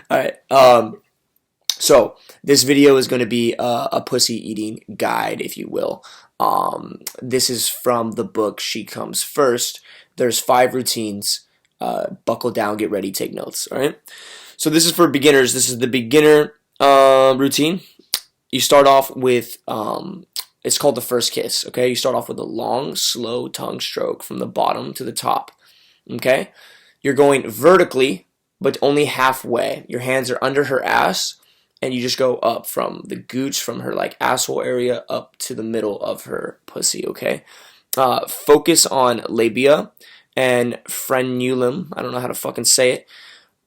All right. So this video is going to be a pussy eating guide, if you will. This is from the book She Comes First. There's 5 routines. Buckle down, get ready, take notes. All right. So this is for beginners. This is the beginner routine. You start off with it's called the first kiss. Okay. You start off with a long, slow tongue stroke from the bottom to the top. Okay. You're going vertically, but only halfway. Your hands are under her ass, and you just go up from the gooch, from her like asshole area up to the middle of her pussy. Okay. Focus on labia and frenulum. I don't know how to fucking say it.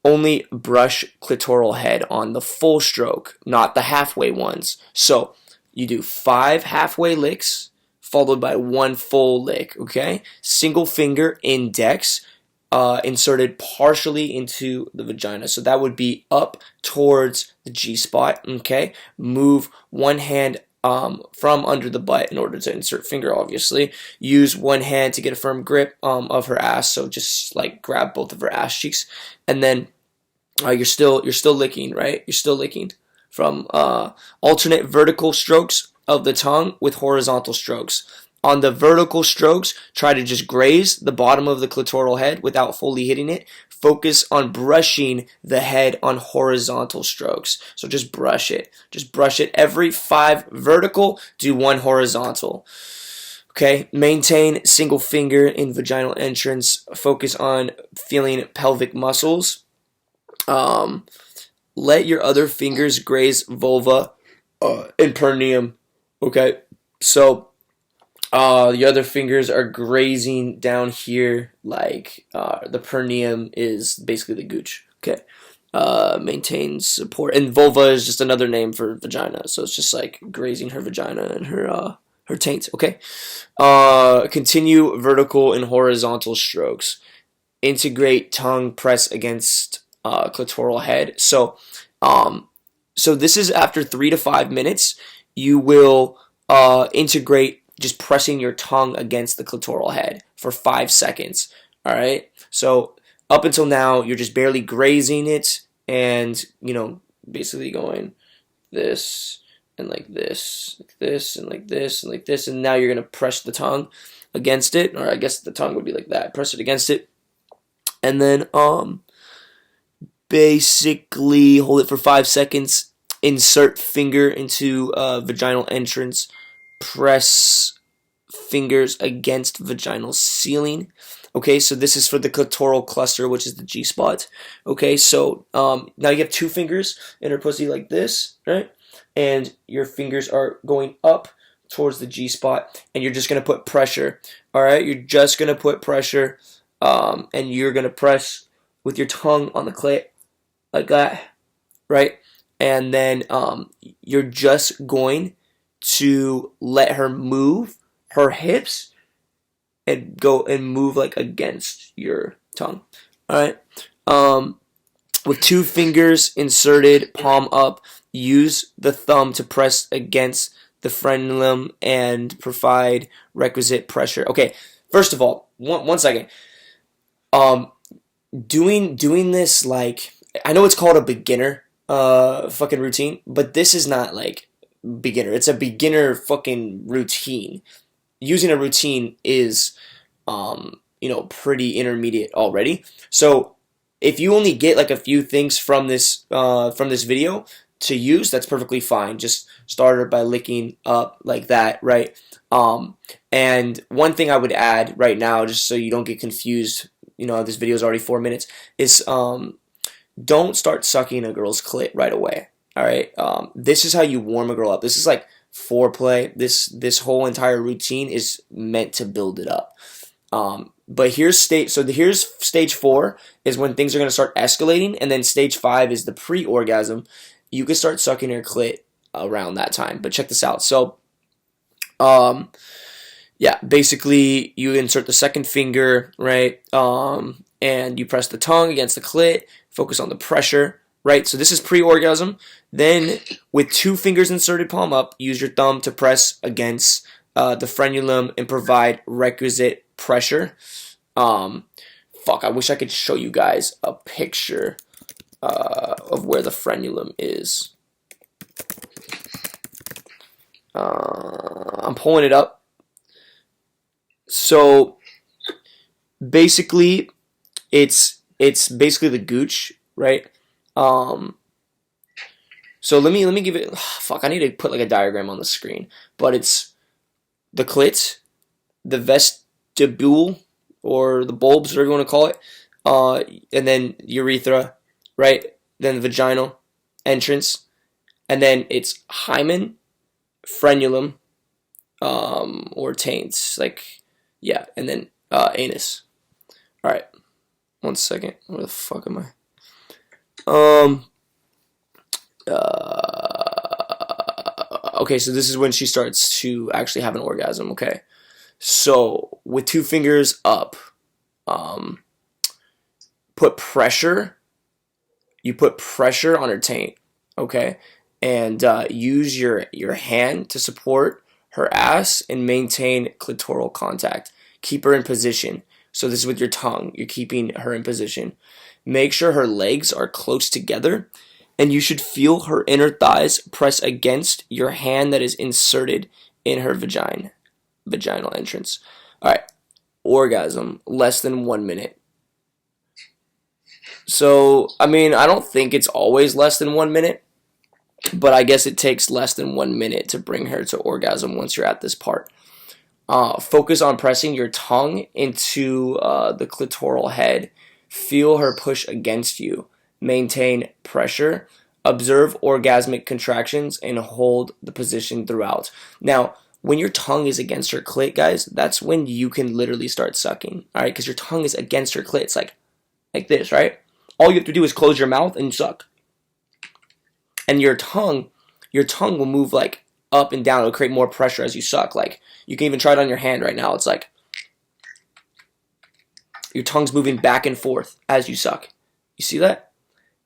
Only brush clitoral head on the full stroke, not the halfway ones. So you do 5 halfway licks followed by 1 full lick. Okay. Single finger index inserted partially into the vagina. So that would be up towards the G spot. Okay. Move one hand from under the butt in order to insert finger, obviously. Use one hand to get a firm grip of her ass. So just like grab both of her ass cheeks. And then you're still licking, right? You're still licking from alternate vertical strokes of the tongue with horizontal strokes. On the vertical strokes, try to just graze the bottom of the clitoral head without fully hitting it. Focus on brushing the head on horizontal strokes. So just brush it. Just brush it. Every 5 vertical, do 1 horizontal. Okay, maintain single finger in vaginal entrance. Focus on feeling pelvic muscles. Let your other fingers graze vulva and perineum. Okay, so the other fingers are grazing down here, like the perineum is basically the gooch. Okay. Maintain support, and vulva is just another name for vagina, so it's just like grazing her vagina and her taint. Okay. Continue vertical and horizontal strokes. Integrate tongue press against clitoral head. So this is after 3 to 5 minutes. You will integrate just pressing your tongue against the clitoral head for 5 seconds. All right. So up until now, you're just barely grazing it, and basically going this and like this, like this and like this and like this, and now you're gonna press the tongue against it, or I guess the tongue would be like that. Press it against it, and then basically hold it for 5 seconds. Insert finger into vaginal entrance. Press fingers against vaginal ceiling. Okay, so this is for the clitoral cluster, which is the G spot. Okay, so now you have 2 fingers in her pussy like this, right? And your fingers are going up towards the G spot, and you're just gonna put pressure. All right, you're just gonna put pressure, and you're gonna press with your tongue on the clit like that, right? And then you're just going to let her move her hips and go and move like against your tongue. All right. With 2 fingers inserted, palm up, use the thumb to press against the frenulum and provide requisite pressure. Okay. First of all, one second. Doing this, like, I know it's called a beginner fucking routine, but this is not like beginner. It's a beginner fucking routine. Using a routine is pretty intermediate already. So if you only get like a few things from this video to use, that's perfectly fine. Just start her by licking up like that, right? And one thing I would add right now, just so you don't get confused, this video is already 4 minutes, is don't start sucking a girl's clit right away. All right. This is how you warm a girl up. This is like foreplay. This whole entire routine is meant to build it up. But here's stage 4 is when things are gonna start escalating, and then stage 5 is the pre-orgasm. You can start sucking her clit around that time. But check this out. So, yeah, basically you insert the second finger, right? And you press the tongue against the clit. Focus on the pressure. Right, so this is pre-orgasm. Then, with 2 fingers inserted palm up, use your thumb to press against the frenulum and provide requisite pressure. Fuck, I wish I could show you guys a picture of where the frenulum is. I'm pulling it up. So basically, it's basically the gooch, right? So let me give it. Fuck, I need to put like a diagram on the screen. But it's the clit, the vestibule, or the bulbs, whatever you want to call it, and then urethra, right? Then the vaginal entrance, and then it's hymen, frenulum, or taints, like, yeah, and then anus. All right, 1 second. Where the fuck am I? Okay, so this is when she starts to actually have an orgasm. Okay, so with 2 fingers up, put pressure. You put pressure on her taint. Okay, and use your hand to support her ass and maintain clitoral contact. Keep her in position. So this is with your tongue. You're keeping her in position. Make sure her legs are close together, and you should feel her inner thighs press against your hand that is inserted in her vaginal entrance. All right, orgasm, less than 1 minute. So, I mean, I don't think it's always less than 1 minute, but I guess it takes less than 1 minute to bring her to orgasm once you're at this part. Focus on pressing your tongue into the clitoral head. Feel her push against you. Maintain pressure. Observe orgasmic contractions and hold the position throughout. Now, when your tongue is against her clit, guys, that's when you can literally start sucking. All right, because your tongue is against her clit. It's like this, right? All you have to do is close your mouth and suck. And your tongue will move like up and down. It'll create more pressure as you suck. Like, you can even try it on your hand right now. It's like your tongue's moving back and forth as you suck. You see that?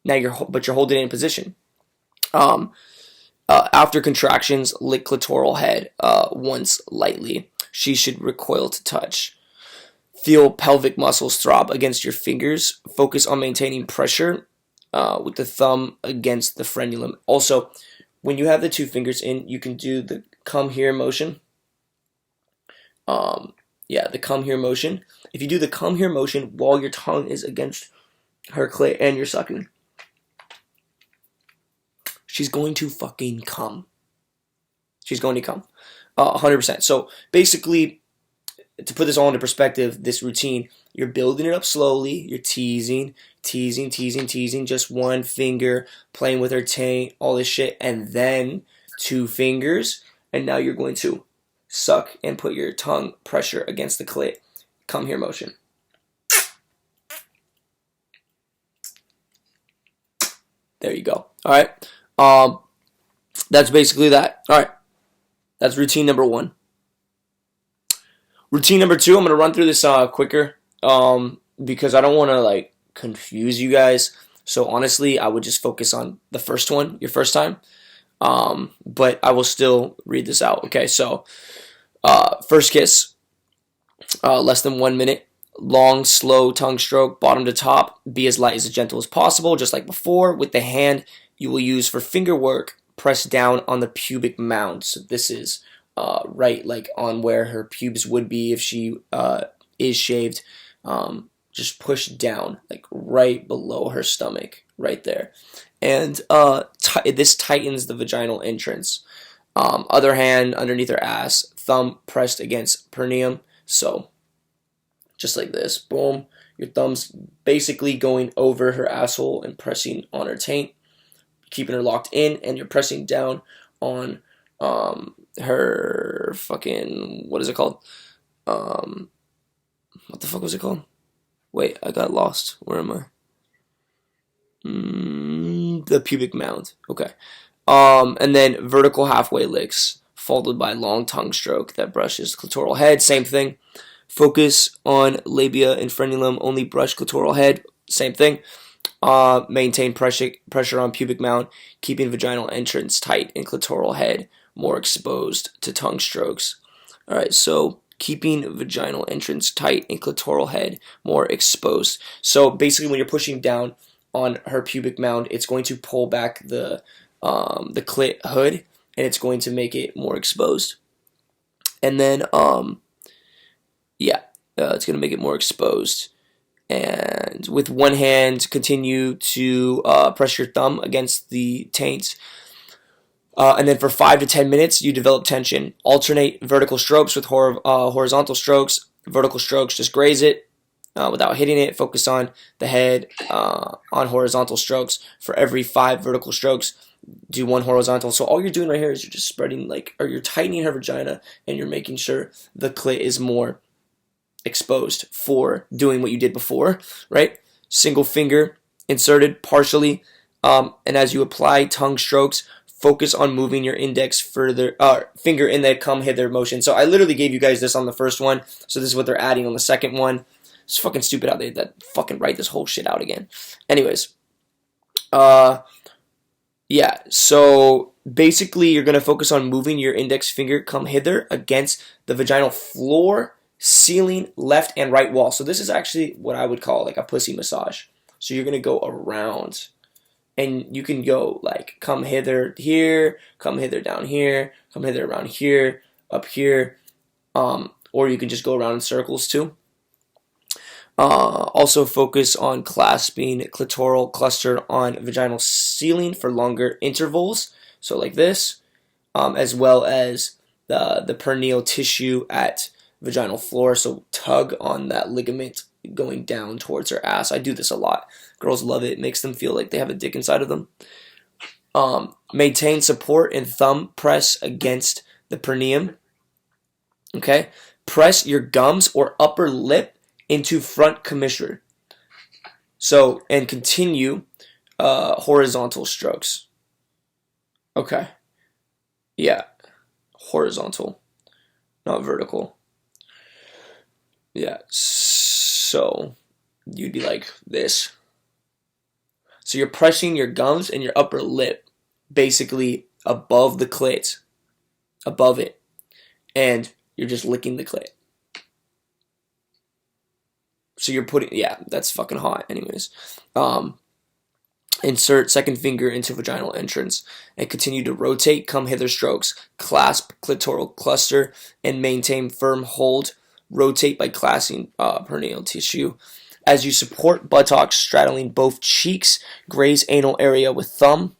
Now you're holding it in position. After contractions, lick clitoral head once lightly. She should recoil to touch. Feel pelvic muscles throb against your fingers. Focus on maintaining pressure with the thumb against the frenulum. Also, when you have the 2 fingers in, you can do the come here motion. The come here motion. If you do the come here motion while your tongue is against her clit and you're sucking, she's going to fucking come. She's going to come. 100%. So basically, to put this all into perspective, this routine, you're building it up slowly. You're teasing, just 1 finger, playing with her taint, all this shit, and then 2 fingers, and now you're going to suck and put your tongue pressure against the clit. Come here motion. There you go. All right. That's basically that. All right. That's routine number 1. Routine number 2, I'm going to run through this quicker because I don't want to like confuse you guys. So honestly, I would just focus on the first one, your first time. But I will still read this out. Okay, so first kiss, less than 1 minute. Long, slow tongue stroke, bottom to top. Be as light as gentle as possible, just like before. With the hand you will use for finger work, press down on the pubic mound. So this is right like on where her pubes would be if she is shaved. Just push down like right below her stomach, right there. And this tightens the vaginal entrance. Other hand underneath her ass, thumb pressed against perineum. So just like this, boom. Your thumb's basically going over her asshole and pressing on her taint, keeping her locked in, and you're pressing down on her fucking, what is it called? What the fuck was it called? Wait, I got lost. Where am I? The pubic mound. Okay. And then vertical halfway licks, followed by long tongue stroke that brushes clitoral head. Same thing. Focus on labia and frenulum. Only brush clitoral head. Same thing. Maintain pressure on pubic mound, keeping vaginal entrance tight and clitoral head more exposed to tongue strokes. All right, so keeping vaginal entrance tight and clitoral head more exposed. So basically when you're pushing down, on her pubic mound, it's going to pull back the clit hood, and it's going to make it more exposed. And then it's going to make it more exposed. And with one hand, continue to press your thumb against the taint. And then for 5 to 10 minutes, you develop tension. Alternate vertical strokes with horizontal strokes. Vertical strokes, just graze it without hitting it. Focus on the head on horizontal strokes. For every 5 vertical strokes, do 1 horizontal. So all you're doing right here is you're just spreading, or you're tightening her vagina, and you're making sure the clit is more exposed for doing what you did before, right? Single finger inserted partially, and as you apply tongue strokes, focus on moving your index finger in the come hither motion. So I literally gave you guys this on the first one, so this is what they're adding on the second one. It's fucking stupid how they that fucking write this whole shit out again. Anyways, yeah, so basically you're going to focus on moving your index finger come hither against the vaginal floor, ceiling, left and right wall. So this is actually what I would call like a pussy massage. So you're going to go around, and you can go like come hither here, come hither down here, come hither around here, up here, or you can just go around in circles too. Also focus on clasping clitoral cluster on vaginal ceiling for longer intervals, so like this, as well as the perineal tissue at vaginal floor, so tug on that ligament going down towards her ass. I do this a lot. Girls love it. It makes them feel like they have a dick inside of them. Maintain support and thumb press against the perineum. Okay? Press your gums or upper lip into front commissure. So, and continue horizontal strokes. Okay. Yeah. Horizontal, not vertical. Yeah. So, you'd be like this. So you're pressing your gums and your upper lip basically above the clit, above it, and you're just licking the clit. So you're putting, yeah, that's fucking hot. Anyways, insert second finger into vaginal entrance and continue to rotate come hither strokes. Clasp clitoral cluster and maintain firm hold. Rotate by clasping perineal tissue. As you support buttocks straddling both cheeks, graze anal area with thumb.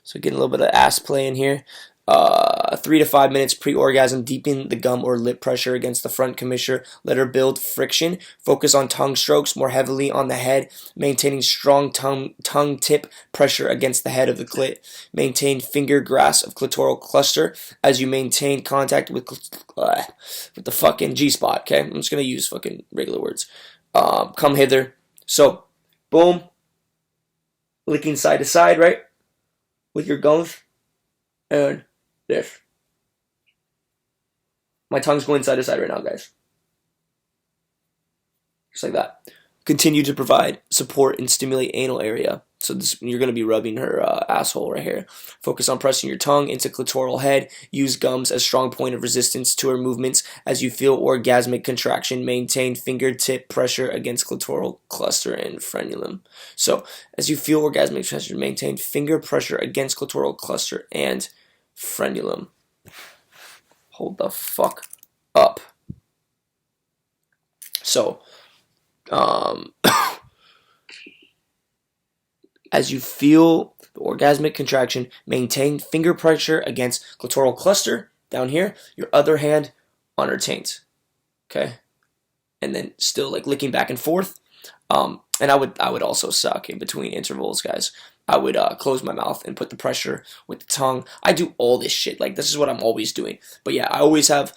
So getting a little bit of ass play in here. 3 to 5 minutes pre-orgasm, deepen the gum or lip pressure against the front commissure. Let her build friction. Focus on tongue strokes more heavily on the head, maintaining strong tongue tip pressure against the head of the clit. Maintain finger grasp of clitoral cluster as you maintain contact with the fucking G-spot, okay? I'm just going to use fucking regular words. Come hither. So, boom. Licking side to side, right? With your gums. And this. My tongue's going side to side right now, guys. Just like that. Continue to provide support and stimulate anal area. So this, you're going to be rubbing her asshole right here. Focus on pressing your tongue into clitoral head. Use gums as strong point of resistance to her movements. As you feel orgasmic contraction, maintain fingertip pressure against clitoral cluster and frenulum. So as you feel orgasmic pressure, maintain finger pressure against clitoral cluster and frenulum. Hold the fuck up. So, as you feel the orgasmic contraction, maintain finger pressure against clitoral cluster down here. Your other hand on her taint. Okay, and then still like licking back and forth. And I would also suck in between intervals, guys. I would close my mouth and put the pressure with the tongue. I do all this shit. Like, this is what I'm always doing. But yeah, I always have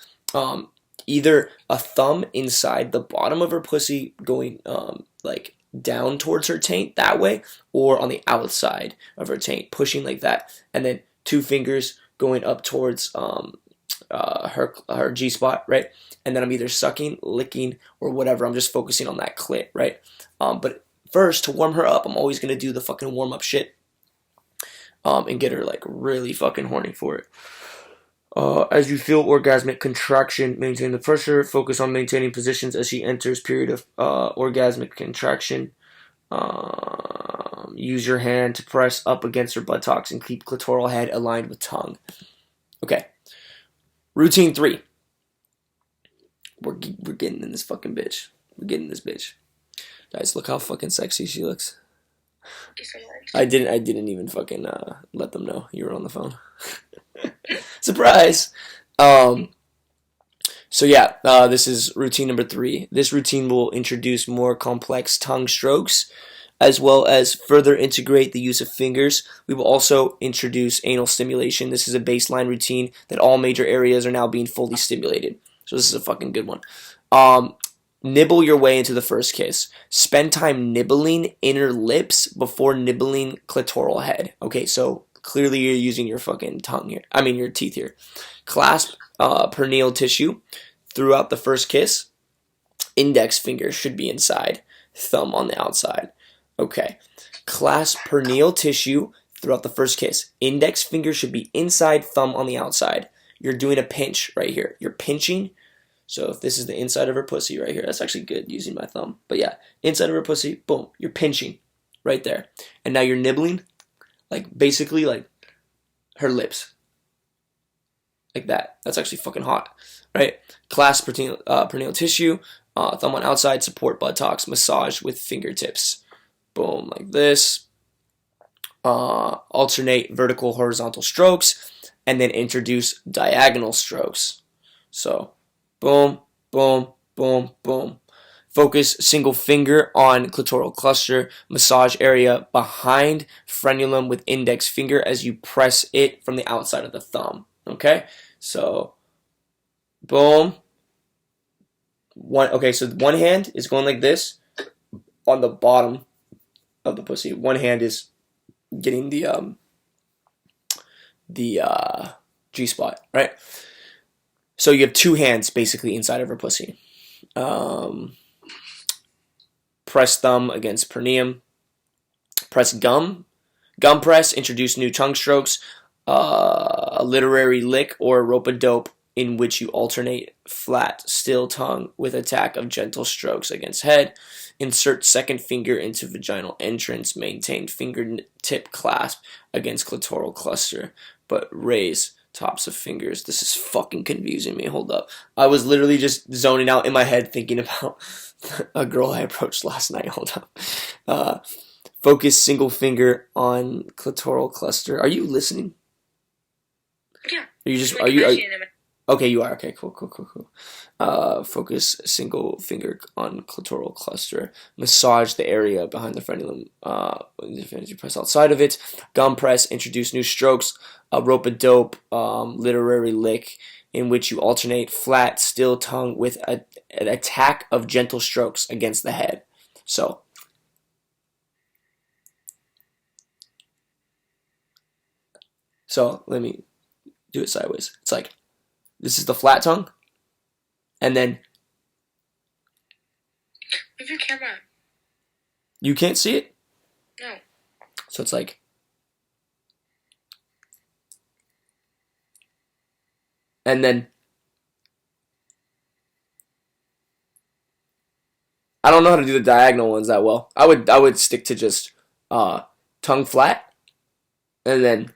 either a thumb inside the bottom of her pussy going like down towards her taint that way, or on the outside of her taint, pushing like that. And then 2 fingers going up towards her G-spot, right? And then I'm either sucking, licking, or whatever. I'm just focusing on that clit, right? But first, to warm her up, I'm always going to do the fucking warm-up shit and get her, like, really fucking horny for it. As you feel orgasmic contraction, maintain the pressure. Focus on maintaining positions as she enters period of orgasmic contraction. Use your hand to press up against her buttocks and keep clitoral head aligned with tongue. Okay. Routine 3. We're getting in this fucking bitch. We're getting this bitch. Guys, look how fucking sexy she looks. I didn't even fucking let them know you were on the phone. Surprise. So yeah, this is routine number 3. This routine will introduce more complex tongue strokes, as well as further integrate the use of fingers. We will also introduce anal stimulation. This is a baseline routine that all major areas are now being fully stimulated. So this is a fucking good one. Nibble your way into the first kiss. Spend time nibbling inner lips before nibbling clitoral head. Okay, so clearly you're using your fucking tongue here. I mean your teeth here. Clasp perineal tissue throughout the first kiss. Index finger should be inside. Thumb on the outside. Okay. Clasp perineal tissue throughout the first kiss. Index finger should be inside, thumb on the outside. You're doing a pinch right here. You're pinching. So if this is the inside of her pussy right here, that's actually good using my thumb. But yeah, inside of her pussy, boom, you're pinching right there. And now you're nibbling, like basically like her lips. Like that. That's actually fucking hot, right? Clasp perineal tissue, thumb on outside, support buttocks, massage with fingertips. Boom, like this. Alternate vertical, horizontal strokes, and then introduce diagonal strokes. So, boom, boom, boom, boom. Focus single finger on clitoral cluster, massage area behind frenulum with index finger as you press it from the outside of the thumb. Okay? So, boom. Okay, so one hand is going like this on the bottom of the pussy. One hand is getting the G-spot, right? So you have two hands basically inside of her pussy. Press thumb against perineum. Press gum. Gum press. Introduce new tongue strokes. A literary lick or a rope-a-dope in which you alternate flat, still tongue with attack of gentle strokes against head. Insert second finger into vaginal entrance. Maintain fingertip clasp against clitoral cluster, but raise tops of fingers. This is fucking confusing me. Hold up. I was literally just zoning out in my head thinking about a girl I approached last night. Hold up. Focus single finger on clitoral cluster. Are you listening? Yeah. Are you just okay, you are. Okay, cool. Focus single finger on clitoral cluster. Massage the area behind the frenulum. As you press outside of it. Gum press. Introduce new strokes. A rope-a-dope, literary lick in which you alternate flat, still tongue with an attack of gentle strokes against the head. So let me do it sideways. It's like, this is the flat tongue, and then move your camera. You can't see it? No. So it's like, and then I don't know how to do the diagonal ones that well. I would stick to just tongue flat, and then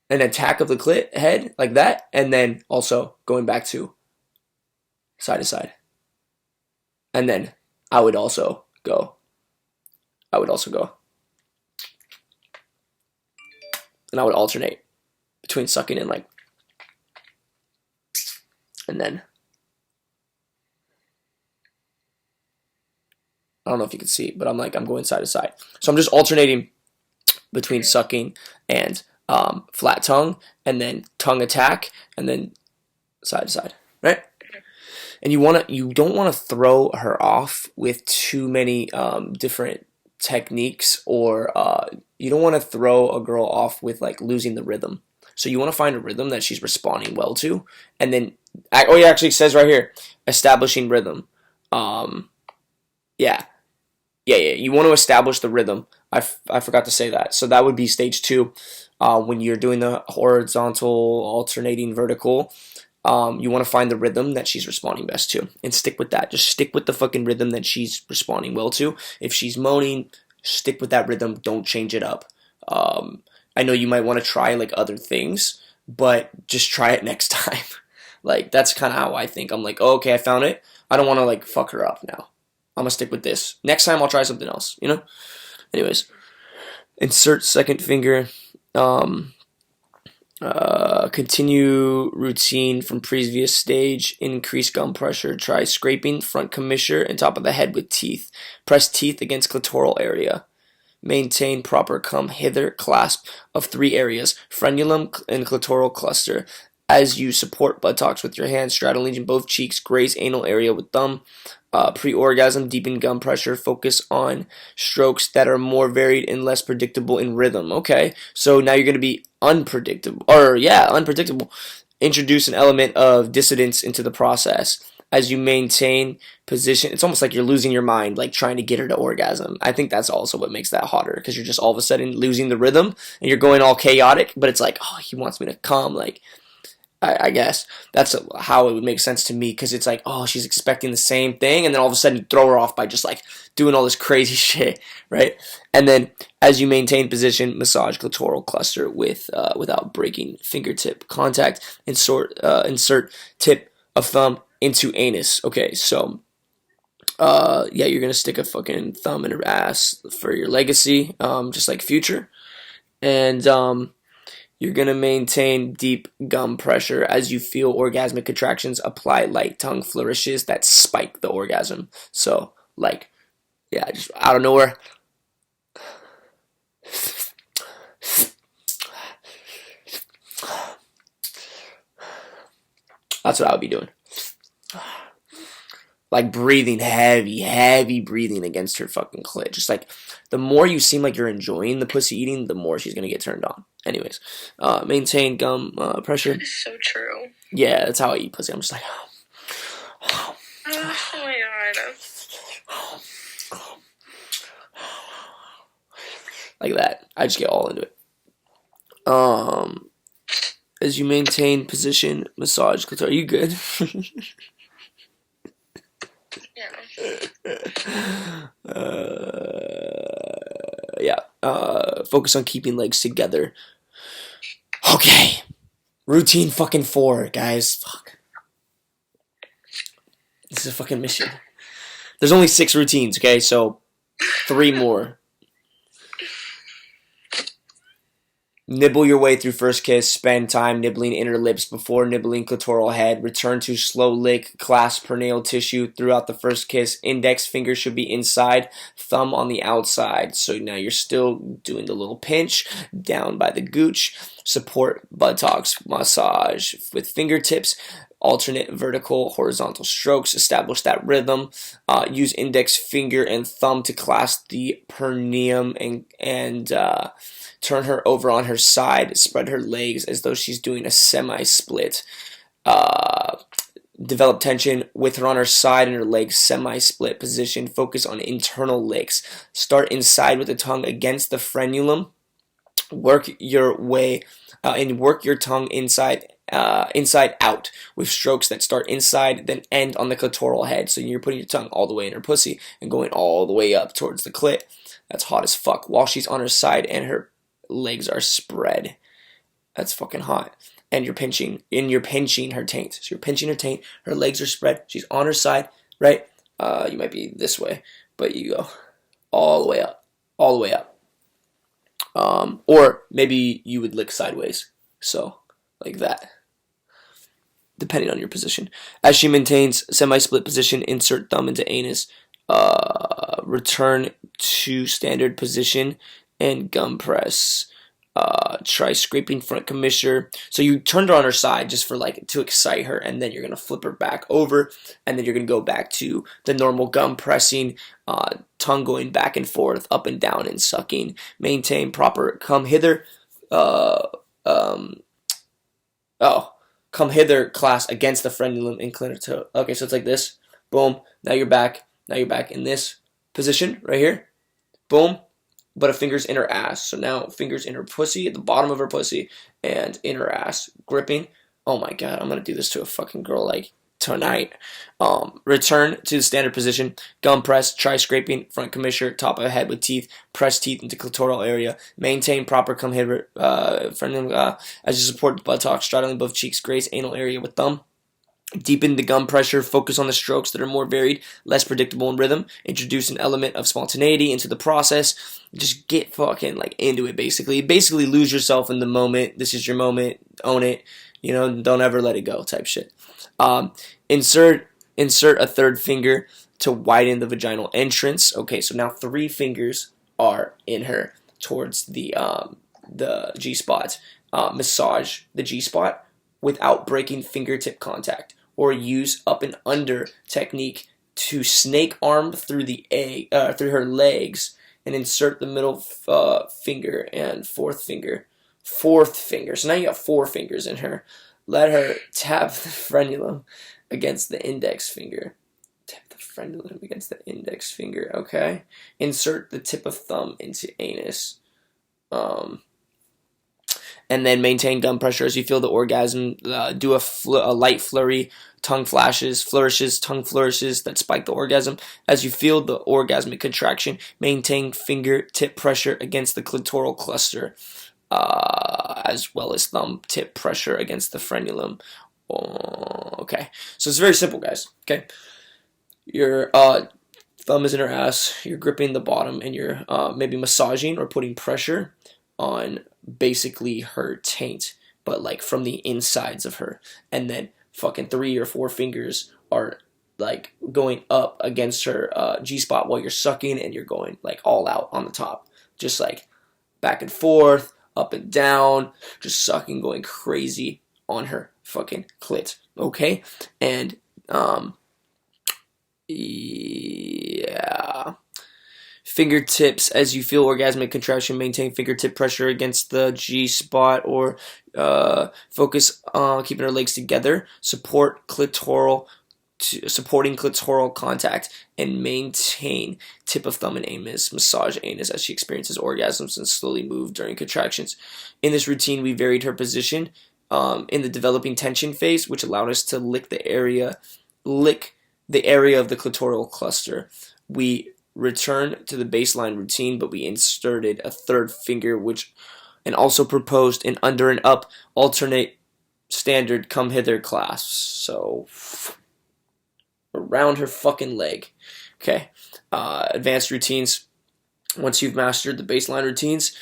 an attack of the clit head like that, and then also going back to side, and then I would also go, and I would alternate between sucking and like, and then I don't know if you can see, but I'm going side to side. So I'm just alternating between sucking and flat tongue, and then tongue attack, and then side to side, right? And you don't want to throw her off with too many different techniques, or you don't want to throw a girl off with like losing the rhythm. So you want to find a rhythm that she's responding well to, and then it actually says right here, establishing rhythm. Yeah. You want to establish the rhythm. I forgot to say that. So that would be stage 2, when you're doing the horizontal alternating vertical. You want to find the rhythm that she's responding best to and stick with that. Just stick with the fucking rhythm that she's responding well to. If she's moaning, stick with that rhythm. Don't change it up. I know you might want to try like other things, but just try it next time. Like that's kind of how I think. I'm like, oh, okay, I found it. I don't want to like fuck her up now. I'm gonna stick with this. Next time I'll try something else. You know. Anyways, insert second finger. Continue routine from previous stage. Increase gum pressure. Try scraping front commissure and top of the head with teeth. Press teeth against clitoral area. Maintain proper come hither clasp of 3 areas, frenulum and clitoral cluster. As you support buttocks with your hands, straddle in both cheeks, graze anal area with thumb. Pre-orgasm, deepen gum pressure. Focus on strokes that are more varied and less predictable in rhythm. Okay, so now you're going to be unpredictable. Introduce an element of dissonance into the process. As you maintain position, it's almost like you're losing your mind, like trying to get her to orgasm. I think that's also what makes that hotter, because you're just all of a sudden losing the rhythm, and you're going all chaotic, but it's like, oh, he wants me to come, like, I guess that's how it would make sense to me, because it's like, oh, she's expecting the same thing, and then all of a sudden you throw her off by just like doing all this crazy shit, right? And then as you maintain position, massage clitoral cluster without breaking fingertip contact. Insert tip of thumb into anus. Okay, so yeah, you're gonna stick a fucking thumb in her ass for your legacy, just like Future, and you're going to maintain deep gum pressure. As you feel orgasmic contractions, apply light tongue flourishes that spike the orgasm. So, like, yeah, just out of nowhere. That's what I would be doing. Like breathing heavy breathing against her fucking clit. Just like the more you seem like you're enjoying the pussy eating, the more she's gonna get turned on. Anyways, maintain gum pressure. That is so true. Yeah, that's how I eat pussy. I'm just like, Oh my god. like that. I just get all into it. As you maintain position, massage clitoris. Are you good? Yeah. Focus on keeping legs together. Okay. Routine fucking 4, guys. Fuck. This is a fucking mission. There's only 6 routines, okay? So 3 more. Nibble your way through first kiss. Spend time nibbling inner lips before nibbling clitoral head. Return to slow lick. Clasp perineal tissue throughout the first kiss. Index finger should be inside. Thumb on the outside. So now you're still doing the little pinch down by the gooch. Support buttocks. Massage with fingertips. Alternate vertical, horizontal strokes. Establish that rhythm. Use index finger and thumb to clasp the perineum and turn her over on her side. Spread her legs as though she's doing a semi-split. Develop tension with her on her side and her legs semi-split position. Focus on internal licks. Start inside with the tongue against the frenulum. Work your way and work your tongue inside out with strokes that start inside then end on the clitoral head. So you're putting your tongue all the way in her pussy and going all the way up towards the clit. That's hot as fuck. While she's on her side and her legs are spread. That's fucking hot. And you're pinching her taint. So you're pinching her taint, her legs are spread, she's on her side, right? You might be this way, but you go all the way up. All the way up. Or maybe you would lick sideways. So, like that. Depending on your position. As she maintains semi-split position, insert thumb into anus. Return to standard position and gum press. Try scraping front commissure. So you turned her on her side just for like to excite her, and then you're gonna flip her back over, and then you're gonna go back to the normal gum pressing, tongue going back and forth, up and down, and sucking. Maintain proper come hither. Come hither class against the frenulum inclinator toe. Okay, so it's like this. Boom. Now you're back. Now you're back in this position right here. Boom. But a finger's in her ass. So now fingers in her pussy, at the bottom of her pussy, and in her ass. Gripping. Oh my god, I'm gonna do this to a fucking girl like tonight. Return to the standard position. Gum press, try scraping front commissure, top of head with teeth. Press teeth into clitoral area. Maintain proper cum hitter as you support the buttocks, straddling both cheeks. Graze anal area with thumb. Deepen the gum pressure, focus on the strokes that are more varied, less predictable in rhythm. Introduce an element of spontaneity into the process. Just get fucking like into it, basically. Basically lose yourself in the moment. This is your moment. Own it. You know, don't ever let it go type shit. Insert a third finger to widen the vaginal entrance. Okay, so now 3 fingers are in her towards the G-spot. Massage the G-spot without breaking fingertip contact, or use up and under technique to snake arm through through her legs and insert the middle finger and fourth finger. So now you got 4 fingers in her. Let her tap the frenulum against the index finger. Tap the frenulum against the index finger. Okay. Insert the tip of thumb into anus. And then maintain gum pressure as you feel the orgasm. Do a light flurry, tongue flourishes, tongue flourishes that spike the orgasm. As you feel the orgasmic contraction, maintain fingertip pressure against the clitoral cluster, as well as thumb tip pressure against the frenulum. Okay, so it's very simple, guys. Okay, your thumb is in her ass. You're gripping the bottom, and you're maybe massaging or putting pressure on basically her taint, but like from the insides of her, and then fucking 3 or 4 fingers are like going up against her G-spot while you're sucking, and you're going like all out on the top, just like back and forth, up and down, just sucking, going crazy on her fucking clit. Okay, and yeah. Fingertips, as you feel orgasmic contraction, maintain fingertip pressure against the G-spot, or focus on keeping her legs together. Supporting clitoral contact, and maintain tip of thumb and anus. Massage anus as she experiences orgasms and slowly move during contractions. In this routine, we varied her position in the developing tension phase, which allowed us to lick the area of the clitoral cluster. We return to the baseline routine, but we inserted a third finger, and also proposed an under and up alternate standard come hither clasp. So around her fucking leg. Okay. Advanced routines. Once you've mastered the baseline routines,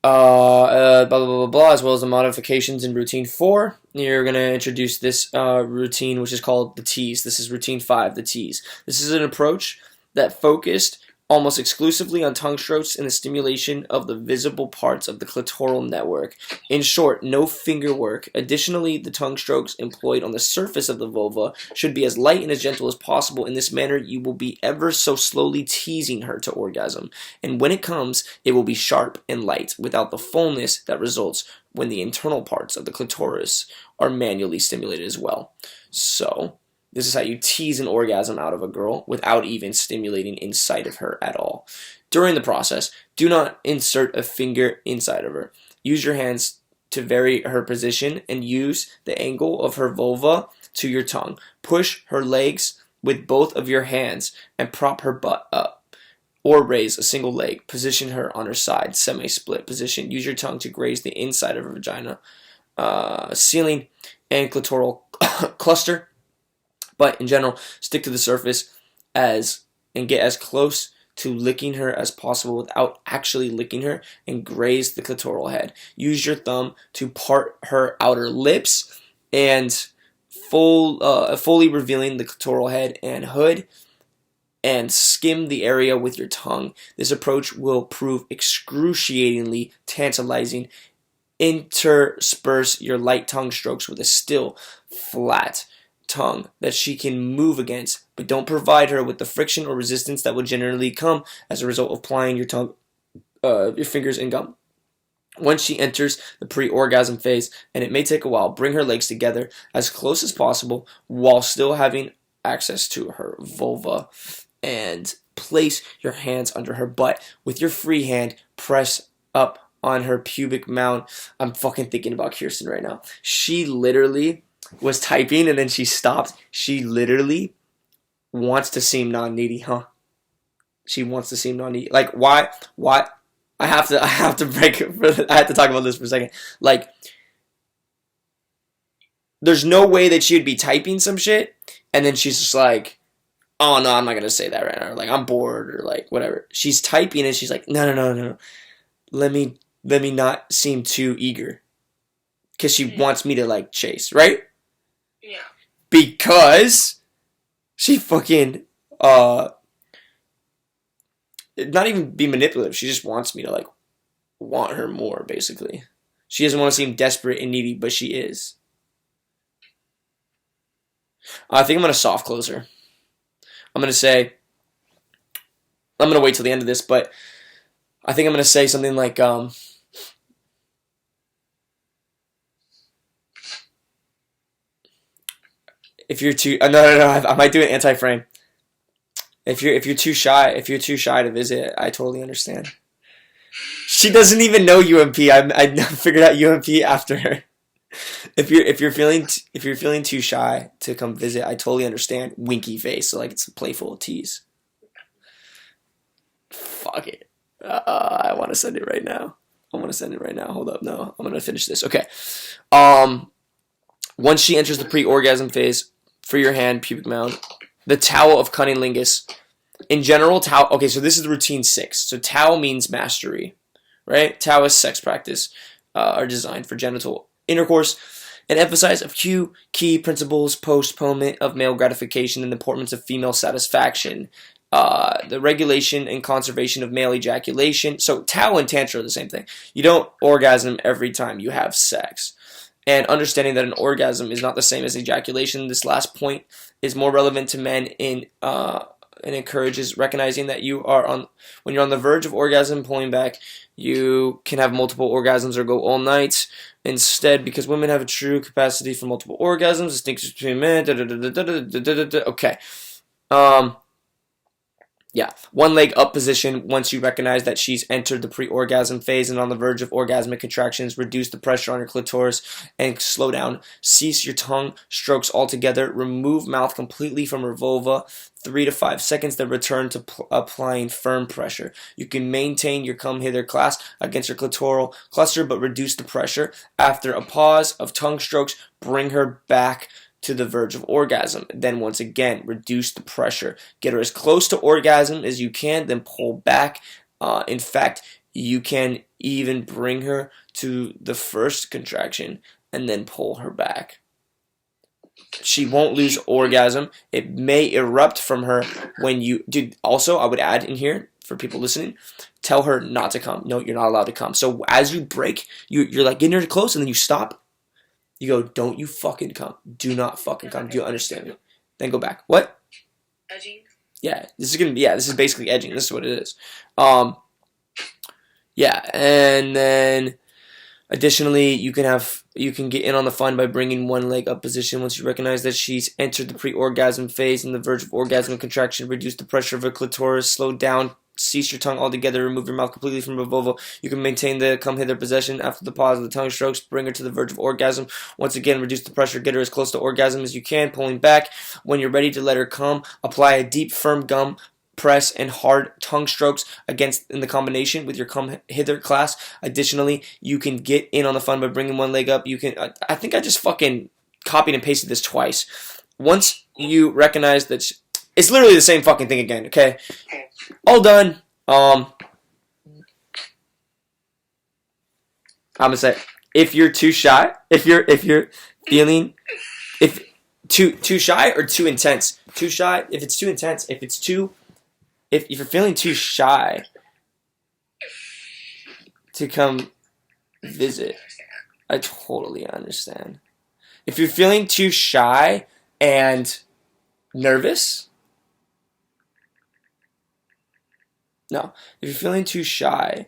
blah, blah, blah, blah, blah, as well as the modifications in routine 4, you're going to introduce this routine, which is called the tease. This is routine 5, the tease. This is an approach that focused almost exclusively on tongue strokes and the stimulation of the visible parts of the clitoral network. In short, no finger work. Additionally, the tongue strokes employed on the surface of the vulva should be as light and as gentle as possible. In this manner, you will be ever so slowly teasing her to orgasm. And when it comes, it will be sharp and light, without the fullness that results when the internal parts of the clitoris are manually stimulated as well. So this is how you tease an orgasm out of a girl without even stimulating inside of her at all. During the process, do not insert a finger inside of her. Use your hands to vary her position and use the angle of her vulva to your tongue. Push her legs with both of your hands and prop her butt up. Or raise a single leg. Position her on her side, semi-split position. Use your tongue to graze the inside of her vagina, ceiling, and clitoral cluster. But in general, stick to the surface and get as close to licking her as possible without actually licking her, and graze the clitoral head. Use your thumb to part her outer lips and fully revealing the clitoral head and hood, and skim the area with your tongue. This approach will prove excruciatingly tantalizing. Intersperse your light tongue strokes with a still, flat tongue that she can move against, but don't provide her with the friction or resistance that would generally come as a result of plying your tongue, your fingers in gum. Once she enters the pre-orgasm phase, and it may take a while, bring her legs together as close as possible while still having access to her vulva, and place your hands under her butt. With your free hand, press up on her pubic mound. I'm fucking thinking about Kirsten right now. She literally was typing and then she stopped. She literally wants to seem non-needy, huh? She wants to seem non-needy. Like, why? Why? I have to break it I have to talk about this for a second. Like, there's no way that she would be typing some shit and then she's just like, oh no, I'm not gonna say that right now. Or like, I'm bored or like whatever. She's typing and she's like, no. Let me not seem too eager. Cause she wants me to like chase, right? Yeah. Because she fucking not even be manipulative. She just wants me to like want her more, basically. She doesn't want to seem desperate and needy, but she is. I think I'm gonna soft close her. I'm gonna wait till the end of this, but I think I'm gonna say something like, if you're too, no, I might do an anti-frame. If you're too shy to visit, I totally understand. She doesn't even know UMP. I figured out UMP after her. If you're feeling too shy to come visit, I totally understand. Winky face, so like it's a playful tease. Fuck it. I want to send it right now. Hold up, no, I'm gonna finish this. Okay. Once she enters the pre-orgasm phase, free your hand, pubic mound. The Tao of Cunnilingus. In general, Tao. Okay, so this is routine 6. So Tao means mastery, right? Taoist sex practice are designed for genital intercourse and emphasize a few key principles: postponement of male gratification and the importance of female satisfaction, the regulation and conservation of male ejaculation. So Tao and Tantra are the same thing. You don't orgasm every time you have sex. And understanding that an orgasm is not the same as ejaculation. This last point is more relevant to men and encourages recognizing that when you're on the verge of orgasm, pulling back, you can have multiple orgasms or go all night instead, because women have a true capacity for multiple orgasms. Distinction between men. Okay. Yeah, one leg up position. Once you recognize that she's entered the pre-orgasm phase and on the verge of orgasmic contractions, reduce the pressure on your clitoris and slow down. Cease your tongue strokes altogether. Remove mouth completely from her vulva. 3 to 5 seconds, then return to applying firm pressure. You can maintain your come hither clasp against your clitoral cluster, but reduce the pressure. After a pause of tongue strokes, bring her back to the verge of orgasm. Then once again, reduce the pressure. Get her as close to orgasm as you can, then pull back. In fact, you can even bring her to the first contraction and then pull her back. She won't lose orgasm. It may erupt from her when you... Dude, also, I would add in here, for people listening, tell her not to come. No, you're not allowed to come. So as you break, you're like getting her close and then you stop. You go, don't you fucking come. Do not fucking come. Do you understand me? Then go back. What? Edging? Yeah, this is basically edging. This is what it is. Yeah, and then additionally, you can get in on the fun by bringing one leg up position. Once you recognize that she's entered the pre-orgasm phase and the verge of orgasm and contraction, reduce the pressure of her clitoris, slow down, cease your tongue altogether, remove your mouth completely from her vulva. You can maintain the come hither possession. After the pause of the tongue strokes, bring her to the verge of orgasm. Once again, reduce the pressure, get her as close to orgasm as you can, pulling back. When you're ready to let her come, apply a deep, firm gum press and hard tongue strokes in the combination with your come hither clasp. Additionally, you can get in on the fun by bringing one leg up. You can, I think I just fucking copied and pasted this twice. Once you recognize that it's literally the same fucking thing again, okay? All done. I'm gonna say, if you're too shy, if you're feeling, if too shy or too intense, too shy. If it's too intense, if you're feeling too shy to come visit, I totally understand. If you're feeling too shy and nervous. No, if you're feeling too shy,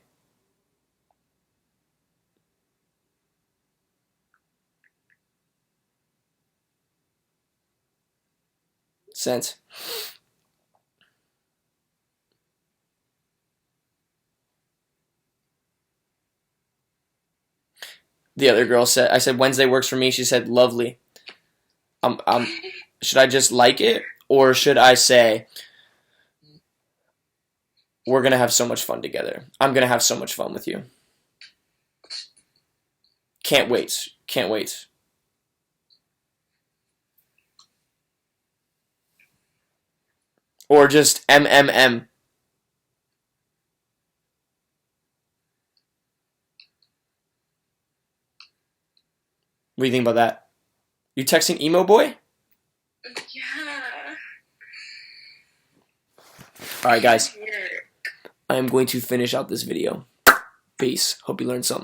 sense. The other girl said, I said, Wednesday works for me. She said, lovely. Should I just like it? Or should I say, we're going to have so much fun together. I'm going to have so much fun with you. Can't wait. Can't wait. Or just MMM. What do you think about that? You texting emo boy? Yeah. Alright guys, Yeah. I am going to finish out this video. Peace. Hope you learned something.